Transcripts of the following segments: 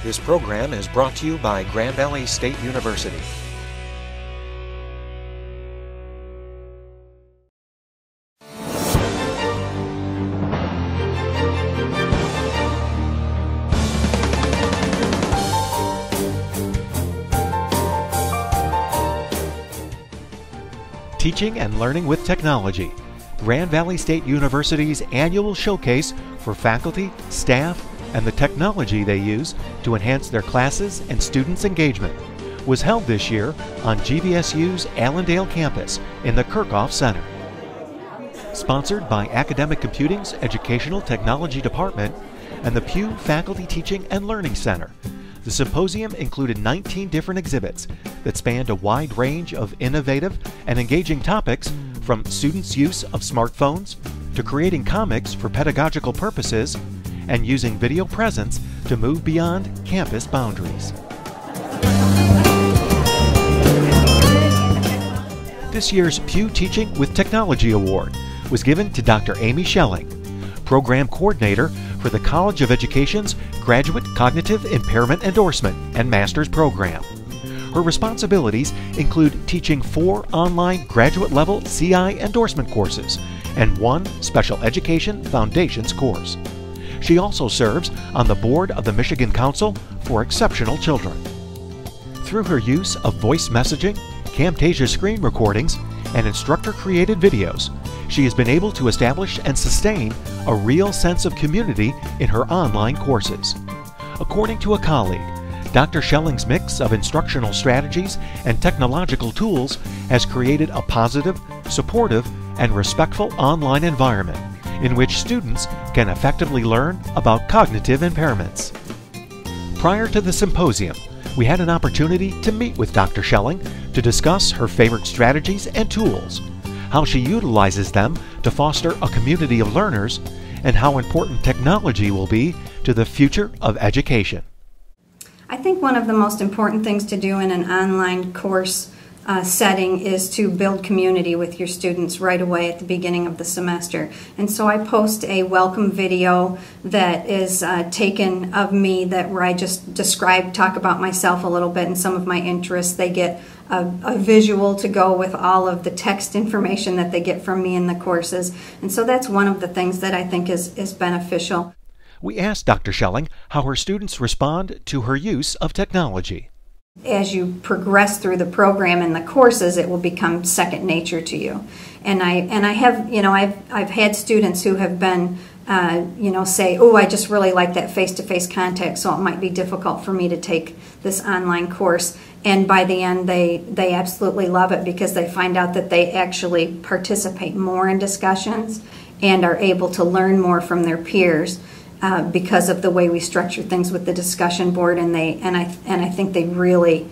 This program is brought to you by Grand Valley State University. Teaching and Learning with Technology, Grand Valley State University's annual showcase for faculty, staff, and the technology they use to enhance their classes and students' engagement, was held this year on GVSU's Allendale campus in the Kirchhoff Center. Sponsored by Academic Computing's Educational Technology Department and the Pew Faculty Teaching and Learning Center, the symposium included 19 different exhibits that spanned a wide range of innovative and engaging topics, from students' use of smartphones to creating comics for pedagogical purposes and using video presence to move beyond campus boundaries. This year's Pew Teaching with Technology Award was given to Dr. Amy Schelling, Program Coordinator for the College of Education's Graduate Cognitive Impairment Endorsement and Master's Program. Her responsibilities include teaching 4 online graduate-level CI endorsement courses and 1 Special Education Foundations course. She also serves on the board of the Michigan Council for Exceptional Children. Through her use of voice messaging, Camtasia screen recordings, and instructor-created videos, she has been able to establish and sustain a real sense of community in her online courses. According to a colleague, Dr. Schelling's mix of instructional strategies and technological tools has created a positive, supportive, and respectful online environment in which students can effectively learn about cognitive impairments. Prior to the symposium, we had an opportunity to meet with Dr. Schelling to discuss her favorite strategies and tools, how she utilizes them to foster a community of learners, and how important technology will be to the future of education. I think one of the most important things to do in an online course setting is to build community with your students right away at the beginning of the semester. And so I post a welcome video that is taken of me, where I just talk about myself a little bit and some of my interests. They get a visual to go with all of the text information that they get from me in the courses. And so that's one of the things that I think is beneficial. We asked Dr. Schelling how her students respond to her use of technology. As you progress through the program and the courses, it will become second nature to you. And I have, I've had students who have been, say, oh, I just really like that face-to-face contact, so it might be difficult for me to take this online course. And by the end, they absolutely love it because they find out that they actually participate more in discussions and are able to learn more from their peers. Because of the way we structure things with the discussion board, and I think they really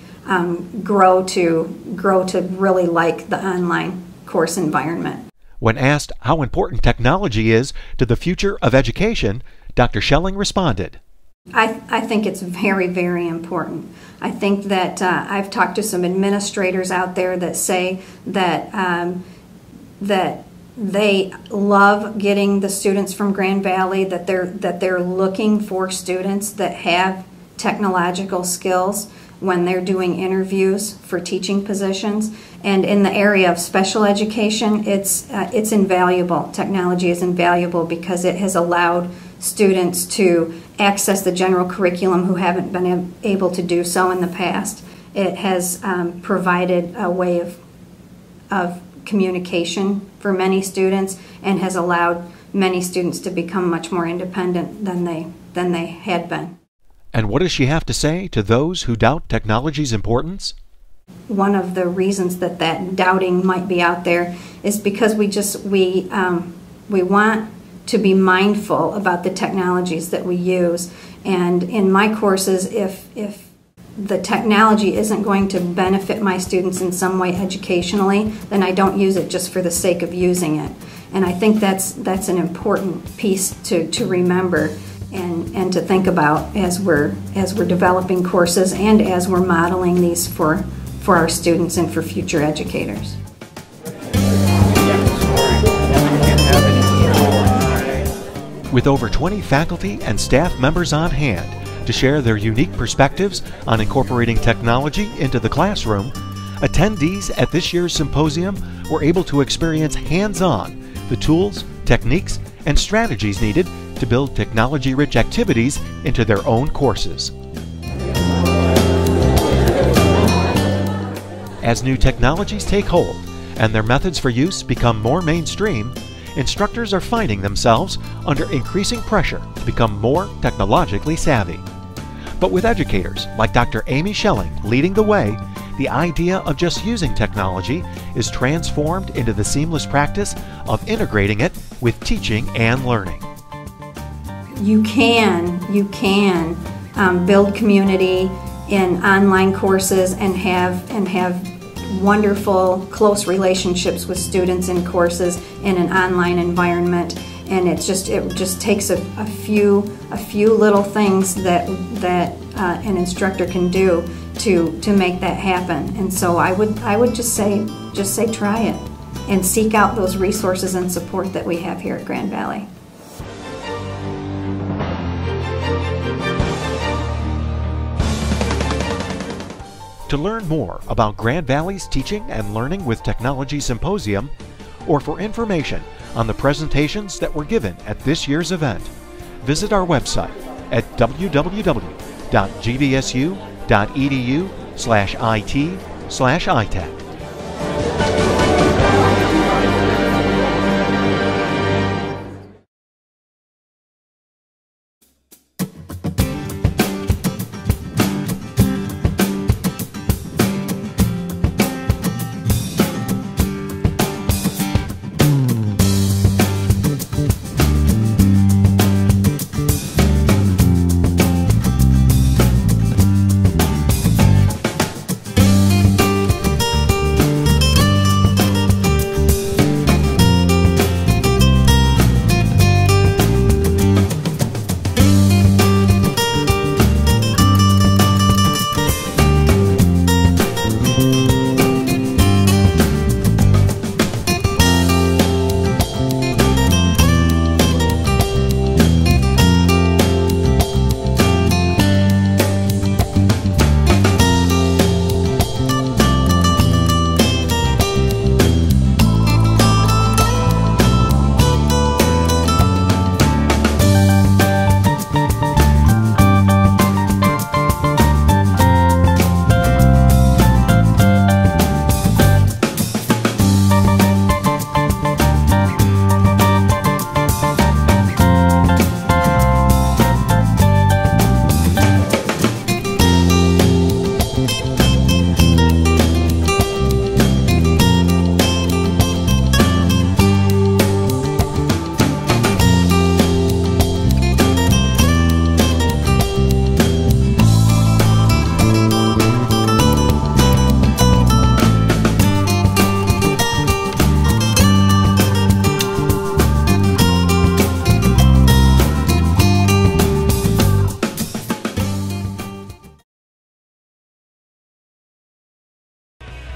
grow to really like the online course environment. When asked how important technology is to the future of education, Dr. Schelling responded, I think it's very, very important. I think that I've talked to some administrators out there that say that they love getting the students from Grand Valley, that they're looking for students that have technological skills when they're doing interviews for teaching positions. And in the area of special education, it's invaluable. Technology is invaluable because it has allowed students to access the general curriculum who haven't been able to do so in the past. It has provided a way of communication for many students and has allowed many students to become much more independent than they had been. And what does she have to say to those who doubt technology's importance? One of the reasons that doubting might be out there is because we want to be mindful about the technologies that we use. And in my courses, if the technology isn't going to benefit my students in some way educationally, then I don't use it just for the sake of using it. And I think that's an important piece to remember and to think about as we're developing courses and as we're modeling these for our students and for future educators. With over 20 faculty and staff members on hand, To share their unique perspectives on incorporating technology into the classroom, attendees at this year's symposium were able to experience hands-on the tools, techniques, and strategies needed to build technology-rich activities into their own courses. As new technologies take hold and their methods for use become more mainstream, instructors are finding themselves under increasing pressure to become more technologically savvy. But with educators like Dr. Amy Schelling leading the way, the idea of just using technology is transformed into the seamless practice of integrating it with teaching and learning. You can build community in online courses and have wonderful, close relationships with students in courses in an online environment, and it just takes a few little things that an instructor can do to make that happen. And so I would just say try it and seek out those resources and support that we have here at Grand Valley. To learn more about Grand Valley's Teaching and Learning with Technology Symposium, or for information on the presentations that were given at this year's event, visit our website at www.gbsu.edu/it/itech.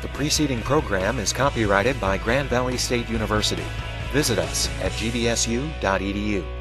The preceding program is copyrighted by Grand Valley State University. Visit us at gbsu.edu.